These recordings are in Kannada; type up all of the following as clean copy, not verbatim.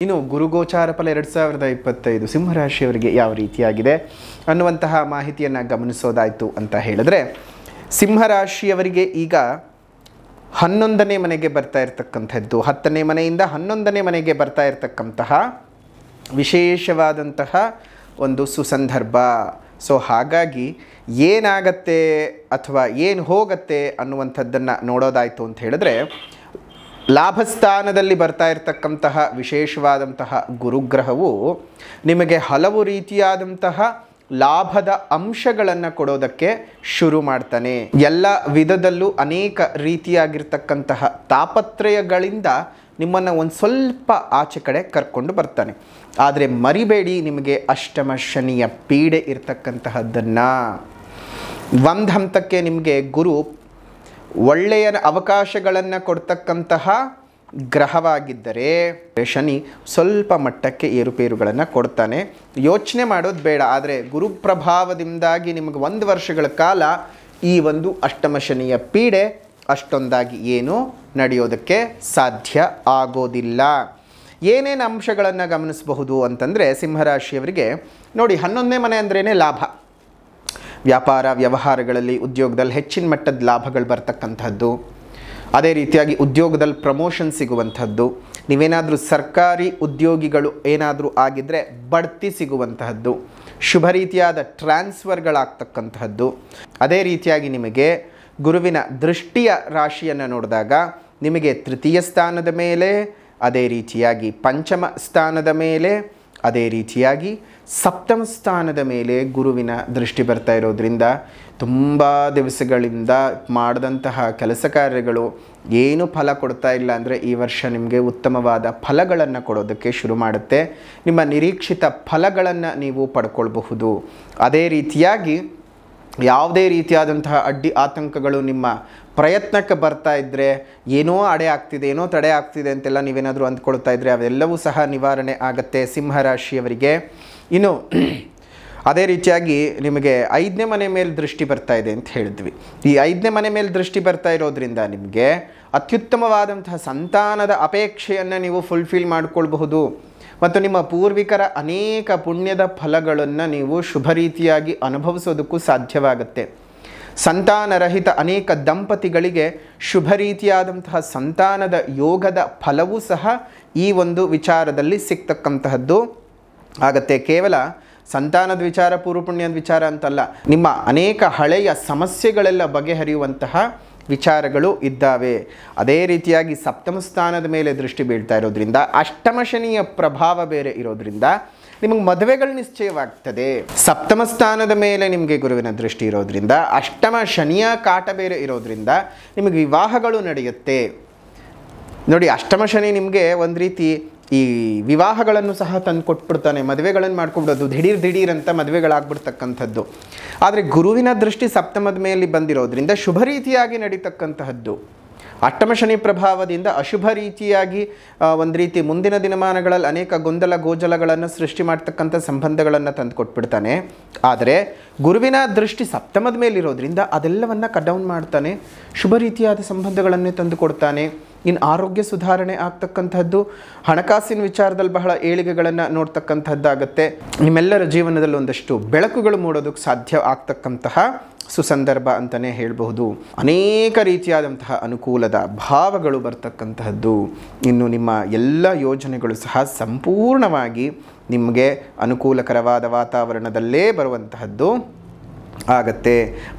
ಇನ್ನು ಗುರುಗೋಚಾರ ಫಲ 2025 ಸಿಂಹರಾಶಿಯವರಿಗೆ ಯಾವ ರೀತಿಯಾಗಿದೆ ಅನ್ನುವಂತಹ ಮಾಹಿತಿಯನ್ನು ಗಮನಿಸೋದಾಯಿತು ಅಂತ ಹೇಳಿದ್ರೆ, ಸಿಂಹರಾಶಿಯವರಿಗೆ ಈಗ 11ನೇ ಮನೆಗೆ ಬರ್ತಾ ಇರತಕ್ಕಂಥದ್ದು, 10ನೇ ಮನೆಯಿಂದ 11ನೇ ಮನೆಗೆ ಬರ್ತಾ ಇರತಕ್ಕಂತಹ ವಿಶೇಷವಾದಂತಹ ಒಂದು ಸುಸಂದರ್ಭ. ಸೊ ಹಾಗಾಗಿ ಏನಾಗತ್ತೆ ಅಥವಾ ಏನು ಹೋಗತ್ತೆ ಅನ್ನುವಂಥದ್ದನ್ನು ನೋಡೋದಾಯಿತು ಅಂತ ಹೇಳಿದ್ರೆ, ಲಾಭಸ್ಥಾನದಲ್ಲಿ ಬರ್ತಾ ಇರತಕ್ಕಂತಹ ವಿಶೇಷವಾದಂತಹ ಗುರುಗ್ರಹವು ನಿಮಗೆ ಹಲವು ರೀತಿಯಾದಂತಹ ಲಾಭದ ಅಂಶಗಳನ್ನು ಕೊಡೋದಕ್ಕೆ ಶುರು ಮಾಡ್ತಾನೆ. ಎಲ್ಲ ವಿಧದಲ್ಲೂ ಅನೇಕ ರೀತಿಯಾಗಿರ್ತಕ್ಕಂತಹ ತಾಪತ್ರಯಗಳಿಂದ ನಿಮ್ಮನ್ನು ಒಂದು ಸ್ವಲ್ಪ ಆಚೆ ಕಡೆ ಕರ್ಕೊಂಡು ಬರ್ತಾನೆ. ಆದರೆ ಮರಿಬೇಡಿ, ನಿಮಗೆ ಅಷ್ಟಮ ಶನಿಯ ಪೀಡೆ ಇರತಕ್ಕಂತಹದ್ದನ್ನು. ಒಂದು ಹಂತಕ್ಕೆ ನಿಮಗೆ ಗುರು ಒಳ್ಳೆಯ ಅವಕಾಶಗಳನ್ನು ಕೊಡ್ತಕ್ಕಂತಹ ಗ್ರಹವಾಗಿದ್ದರೆ, ಶನಿ ಸ್ವಲ್ಪ ಮಟ್ಟಕ್ಕೆ ಏರುಪೇರುಗಳನ್ನು ಕೊಡ್ತಾನೆ. ಯೋಚನೆ ಮಾಡೋದು ಬೇಡ. ಆದರೆ ಗುರು ಪ್ರಭಾವದಿಂದಾಗಿ ನಿಮಗೆ 1 ವರ್ಷಗಳ ಕಾಲ ಈ ಒಂದು ಅಷ್ಟಮ ಶನಿಯ ಪೀಡೆ ಅಷ್ಟೊಂದಾಗಿ ಏನು ನಡೆಯೋದಕ್ಕೆ ಸಾಧ್ಯ ಆಗೋದಿಲ್ಲ. ಏನೇನು ಅಂಶಗಳನ್ನು ಗಮನಿಸಬಹುದು ಅಂತಂದರೆ, ಸಿಂಹರಾಶಿಯವರಿಗೆ ನೋಡಿ, 11ನೇ ಮನೆ ಅಂದ್ರೇ ಲಾಭ. ವ್ಯಾಪಾರ ವ್ಯವಹಾರಗಳಲ್ಲಿ ಉದ್ಯೋಗದಲ್ಲಿ ಹೆಚ್ಚಿನ ಮಟ್ಟದ ಲಾಭಗಳು ಬರ್ತಕ್ಕಂಥದ್ದು, ಅದೇ ರೀತಿಯಾಗಿ ಉದ್ಯೋಗದಲ್ಲಿ ಪ್ರಮೋಷನ್ ಸಿಗುವಂಥದ್ದು, ನೀವೇನಾದರೂ ಸರ್ಕಾರಿ ಉದ್ಯೋಗಿಗಳು ಏನಾದರೂ ಆಗಿದ್ದರೆ ಬಡ್ತಿ ಸಿಗುವಂತಹದ್ದು, ಶುಭ ರೀತಿಯಾದ ಟ್ರಾನ್ಸ್ಫರ್ಗಳಾಗ್ತಕ್ಕಂತಹದ್ದು. ಅದೇ ರೀತಿಯಾಗಿ ನಿಮಗೆ ಗುರುವಿನ ದೃಷ್ಟಿಯ ರಾಶಿಯನ್ನು ನೋಡಿದಾಗ ನಿಮಗೆ 3ಯ ಸ್ಥಾನದ ಮೇಲೆ, ಅದೇ ರೀತಿಯಾಗಿ 5ಮ ಸ್ಥಾನದ ಮೇಲೆ, ಅದೇ ರೀತಿಯಾಗಿ 7ಮ ಸ್ಥಾನದ ಮೇಲೆ ಗುರುವಿನ ದೃಷ್ಟಿ ಬರ್ತಾ ಇರೋದ್ರಿಂದ ತುಂಬ ದಿವಸಗಳಿಂದ ಮಾಡಿದಂತಹ ಕೆಲಸ ಕಾರ್ಯಗಳು ಏನು ಫಲ ಕೊಡ್ತಾ ಇಲ್ಲ ಅಂದರೆ, ಈ ವರ್ಷ ನಿಮಗೆ ಉತ್ತಮವಾದ ಫಲಗಳನ್ನು ಕೊಡೋದಕ್ಕೆ ಶುರು ಮಾಡುತ್ತೆ. ನಿಮ್ಮ ನಿರೀಕ್ಷಿತ ಫಲಗಳನ್ನು ನೀವು ಪಡ್ಕೊಳ್ಬಹುದು. ಅದೇ ರೀತಿಯಾಗಿ ಯಾವುದೇ ರೀತಿಯಾದಂತಹ ಅಡ್ಡಿ ಆತಂಕಗಳು ನಿಮ್ಮ ಪ್ರಯತ್ನಕ್ಕೆ ಬರ್ತಾ ಇದ್ದರೆ, ಏನೋ ಅಡೆ ಆಗ್ತಿದೆ, ಏನೋ ತಡೆ ಆಗ್ತಿದೆ ಅಂತೆಲ್ಲ ನೀವೇನಾದರೂ ಅಂದ್ಕೊಳ್ತಾ ಇದ್ದರೆ ಅವೆಲ್ಲವೂ ಸಹ ನಿವಾರಣೆ ಆಗುತ್ತೆ ಸಿಂಹರಾಶಿಯವರಿಗೆ. ಇನ್ನು ಅದೇ ರೀತಿಯಾಗಿ ನಿಮಗೆ 5ನೇ ಮನೆ ಮೇಲೆ ದೃಷ್ಟಿ ಬರ್ತಾ ಇದೆ ಅಂತ ಹೇಳಿದ್ವಿ. ಈ 5ನೇ ಮನೆ ಮೇಲೆ ದೃಷ್ಟಿ ಬರ್ತಾ ಇರೋದ್ರಿಂದ ನಿಮಗೆ ಅತ್ಯುತ್ತಮವಾದಂತಹ ಸಂತಾನದ ಅಪೇಕ್ಷೆಯನ್ನು ನೀವು ಫುಲ್ಫಿಲ್ ಮಾಡಿಕೊಳ್ಬಹುದು. ಮತ್ತು ನಿಮ್ಮ ಪೂರ್ವಿಕರ ಅನೇಕ ಪುಣ್ಯದ ಫಲಗಳನ್ನು ನೀವು ಶುಭ ರೀತಿಯಾಗಿ ಅನುಭವಿಸೋದಕ್ಕೂ ಸಾಧ್ಯವಾಗುತ್ತೆ. ಸಂತಾನರಹಿತ ಅನೇಕ ದಂಪತಿಗಳಿಗೆ ಶುಭ ರೀತಿಯಾದಂತಹ ಸಂತಾನದ ಯೋಗದ ಫಲವೂ ಸಹ ಈ ಒಂದು ವಿಚಾರದಲ್ಲಿ ಸಿಗ್ತಕ್ಕಂತಹದ್ದು ಆಗತ್ತೆ. ಕೇವಲ ಸಂತಾನದ ವಿಚಾರ, ಪೂರ್ವಪುಣ್ಯದ ವಿಚಾರ ಅಂತಲ್ಲ, ನಿಮ್ಮ ಅನೇಕ ಹಳೆಯ ಸಮಸ್ಯೆಗಳೆಲ್ಲ ಬಗೆಹರಿಯುವಂತಹ ವಿಚಾರಗಳು ಇದ್ದಾವೆ. ಅದೇ ರೀತಿಯಾಗಿ 7ಮ ಸ್ಥಾನದ ಮೇಲೆ ದೃಷ್ಟಿ ಬೀಳ್ತಾ ಇರೋದ್ರಿಂದ, ಅಷ್ಟಮ ಶನಿಯ ಪ್ರಭಾವ ಬೇರೆ ಇರೋದ್ರಿಂದ ನಿಮಗೆ ಮದುವೆಗಳು ನಿಶ್ಚಯವಾಗ್ತದೆ. 7ಮ ಸ್ಥಾನದ ಮೇಲೆ ನಿಮಗೆ ಗುರುವಿನ ದೃಷ್ಟಿ ಇರೋದ್ರಿಂದ, ಅಷ್ಟಮ ಶನಿಯ ಕಾಟ ಬೇರೆ ಇರೋದ್ರಿಂದ ನಿಮಗೆ ವಿವಾಹಗಳು ನಡೆಯುತ್ತೆ. ನೋಡಿ, ಅಷ್ಟಮ ಶನಿ ನಿಮಗೆ ಒಂದು ರೀತಿ ಈ ವಿವಾಹಗಳನ್ನು ಸಹ ತಂದು ಕೊಟ್ಬಿಡ್ತಾನೆ. ಮದುವೆಗಳನ್ನು ಮಾಡ್ಕೊಬಿಡೋದು, ದಿಢೀರ್ ಅಂತ ಮದುವೆಗಳಾಗ್ಬಿಡ್ತಕ್ಕಂಥದ್ದು. ಆದರೆ ಗುರುವಿನ ದೃಷ್ಟಿ 7ಮದ ಮೇಲೆ ಬಂದಿರೋದ್ರಿಂದ ಶುಭ ರೀತಿಯಾಗಿ ನಡೀತಕ್ಕಂತಹದ್ದು. ಅಷ್ಟಮ ಶನಿ ಪ್ರಭಾವದಿಂದ ಅಶುಭ ರೀತಿಯಾಗಿ ಒಂದು ರೀತಿ ಮುಂದಿನ ದಿನಮಾನಗಳಲ್ಲಿ ಅನೇಕ ಗೊಂದಲ ಗೋಜಲಗಳನ್ನು ಸೃಷ್ಟಿ ಮಾಡ್ತಕ್ಕಂಥ ಸಂಬಂಧಗಳನ್ನು ತಂದು ಕೊಟ್ಬಿಡ್ತಾನೆ. ಆದರೆ ಗುರುವಿನ ದೃಷ್ಟಿ 7ಮದ ಮೇಲಿರೋದ್ರಿಂದ ಅದೆಲ್ಲವನ್ನು ಕಟ್ ಡೌನ್ ಮಾಡ್ತಾನೆ, ಶುಭ ರೀತಿಯಾದ ಸಂಬಂಧಗಳನ್ನೇ ತಂದು ಕೊಡ್ತಾನೆ. ಇನ್ನು ಆರೋಗ್ಯ ಸುಧಾರಣೆ ಆಗ್ತಕ್ಕಂಥದ್ದು, ಹಣಕಾಸಿನ ವಿಚಾರದಲ್ಲಿ ಬಹಳ ಏಳಿಗೆಗಳನ್ನು ನೋಡ್ತಕ್ಕಂಥದ್ದಾಗತ್ತೆ. ನಿಮ್ಮೆಲ್ಲರ ಜೀವನದಲ್ಲಿ ಒಂದಷ್ಟು ಬೆಳಕುಗಳು ಮೂಡೋದಕ್ಕೆ ಸಾಧ್ಯ ಆಗ್ತಕ್ಕಂತಹ ಸುಸಂದರ್ಭ ಅಂತಲೇ ಹೇಳಬಹುದು. ಅನೇಕ ರೀತಿಯಾದಂತಹ ಅನುಕೂಲದ ಭಾವಗಳು ಬರ್ತಕ್ಕಂತಹದ್ದು. ಇನ್ನು ನಿಮ್ಮ ಎಲ್ಲ ಯೋಜನೆಗಳು ಸಹ ಸಂಪೂರ್ಣವಾಗಿ ನಿಮಗೆ ಅನುಕೂಲಕರವಾದ ವಾತಾವರಣದಲ್ಲೇ ಬರುವಂತಹದ್ದು ಆಗತ್ತೆ.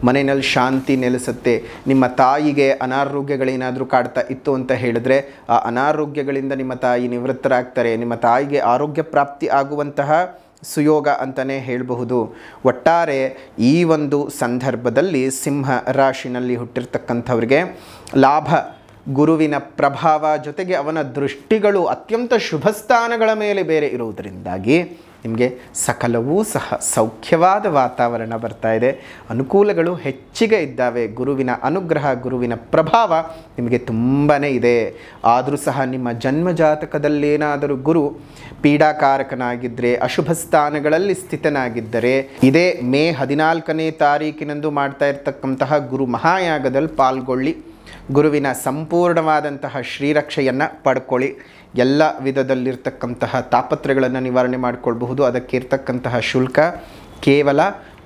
ಮನೆಯಲ್ಲಿ ಶಾಂತಿ ನೆಲೆಸುತ್ತೆ. ನಿಮ್ಮ ತಾಯಿಗೆ ಅನಾರೋಗ್ಯಗಳೇನಾದರೂ ಕಾಡ್ತಾ ಇತ್ತು ಅಂತ ಹೇಳಿದ್ರೆ ಆ ಅನಾರೋಗ್ಯಗಳಿಂದ ನಿಮ್ಮ ತಾಯಿ ನಿವೃತ್ತರಾಗ್ತಾರೆ. ನಿಮ್ಮ ತಾಯಿಗೆ ಆರೋಗ್ಯ ಪ್ರಾಪ್ತಿ ಆಗುವಂತಹ ಸುಯೋಗ ಅಂತಲೇ ಹೇಳಬಹುದು. ಒಟ್ಟಾರೆ ಈ ಒಂದು ಸಂದರ್ಭದಲ್ಲಿ ಸಿಂಹ ರಾಶಿನಲ್ಲಿ ಹುಟ್ಟಿರ್ತಕ್ಕಂಥವ್ರಿಗೆ ಲಾಭ ಗುರುವಿನ ಪ್ರಭಾವ ಜೊತೆಗೆ ಅವನ ದೃಷ್ಟಿಗಳು ಅತ್ಯಂತ ಶುಭ ಸ್ಥಾನಗಳ ಮೇಲೆ ಬೇರೆ ಇರುವುದರಿಂದಾಗಿ ನಿಮಗೆ ಸಕಲವೂ ಸಹ ಸೌಖ್ಯವಾದ ವಾತಾವರಣ ಬರ್ತಾ ಇದೆ. ಅನುಕೂಲಗಳು ಹೆಚ್ಚಿಗೆ ಇದ್ದಾವೆ. ಗುರುವಿನ ಅನುಗ್ರಹ, ಗುರುವಿನ ಪ್ರಭಾವ ನಿಮಗೆ ತುಂಬಾ ಇದೆ. ಆದರೂ ಸಹ ನಿಮ್ಮ ಜನ್ಮ ಜಾತಕದಲ್ಲೇನಾದರೂ ಗುರು ಪೀಡಾಕಾರಕನಾಗಿದ್ದರೆ, ಅಶುಭ ಸ್ಥಾನಗಳಲ್ಲಿ ಸ್ಥಿತನಾಗಿದ್ದರೆ, ಇದೇ ಮೇ 14ನೇ ತಾರೀಕಿನಂದು ಮಾಡ್ತಾ ಇರ್ತಕ್ಕಂತಹ ಗುರು ಮಹಾಯಾಗದಲ್ಲಿ ಪಾಲ್ಗೊಳ್ಳಿ. ಗುರುವಿನ ಸಂಪೂರ್ಣವಾದಂತಹ ಶ್ರೀರಕ್ಷೆಯನ್ನು ಪಡ್ಕೊಳ್ಳಿ. ಎಲ್ಲ ವಿಧದಲ್ಲಿರ್ತಕ್ಕಂತಹ ತಾಪತ್ರಗಳನ್ನು ನಿವಾರಣೆ ಮಾಡಿಕೊಳ್ಬಹುದು. ಅದಕ್ಕೆ ಇರ್ತಕ್ಕಂತಹ ಶುಲ್ಕ ಕೇವಲ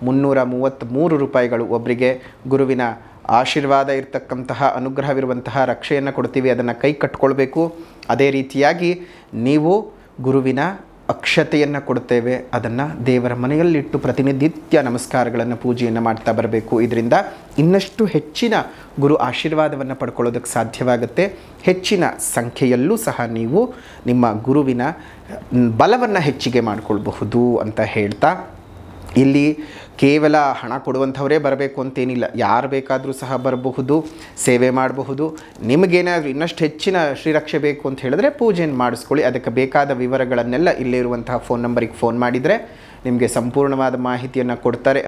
333 ರೂಪಾಯಿಗಳು. ಒಬ್ಬರಿಗೆ ಗುರುವಿನ ಆಶೀರ್ವಾದ ಇರ್ತಕ್ಕಂತಹ ಅನುಗ್ರಹವಿರುವಂತಹ ರಕ್ಷೆಯನ್ನು ಕೊಡ್ತೀವಿ, ಅದನ್ನು ಕೈ ಕಟ್ಕೊಳ್ಬೇಕು. ಅದೇ ರೀತಿಯಾಗಿ ನೀವು ಗುರುವಿನ ಅಕ್ಷತೆಯನ್ನು ಕೊಡ್ತೇವೆ, ಅದನ್ನು ದೇವರ ಮನೆಯಲ್ಲಿಟ್ಟು ಪ್ರತಿನಿತ್ಯ ನಮಸ್ಕಾರಗಳನ್ನು ಪೂಜೆಯನ್ನು ಮಾಡ್ತಾ ಬರಬೇಕು. ಇದರಿಂದ ಇನ್ನಷ್ಟು ಹೆಚ್ಚಿನ ಗುರು ಆಶೀರ್ವಾದವನ್ನು ಪಡ್ಕೊಳ್ಳೋದಕ್ಕೆ ಸಾಧ್ಯವಾಗುತ್ತೆ. ಹೆಚ್ಚಿನ ಸಂಖ್ಯೆಯಲ್ಲೂ ಸಹ ನೀವು ನಿಮ್ಮ ಗುರುವಿನ ಬಲವನ್ನು ಹೆಚ್ಚಿಗೆ ಮಾಡಿಕೊಳ್ಬಹುದು ಅಂತ ಹೇಳ್ತಾ, ಇಲ್ಲಿ ಕೇವಲ ಹಣ ಕೊಡುವಂಥವರೇ ಬರಬೇಕು ಅಂತೇನಿಲ್ಲ, ಯಾರು ಬೇಕಾದರೂ ಸಹ ಬರಬಹುದು, ಸೇವೆ ಮಾಡಬಹುದು. ನಿಮಗೇನಾದರೂ ಇನ್ನಷ್ಟು ಹೆಚ್ಚಿನ ಶ್ರೀರಕ್ಷೆ ಬೇಕು ಅಂತ ಹೇಳಿದ್ರೆ ಪೂಜೆಯನ್ನು ಮಾಡಿಸ್ಕೊಳ್ಳಿ. ಅದಕ್ಕೆ ಬೇಕಾದ ವಿವರಗಳನ್ನೆಲ್ಲ ಇಲ್ಲಿರುವಂತಹ ಫೋನ್ ನಂಬರಿಗೆ ಫೋನ್ ಮಾಡಿದರೆ ನಿಮಗೆ ಸಂಪೂರ್ಣವಾದ ಮಾಹಿತಿಯನ್ನು ಕೊಡ್ತಾರೆ.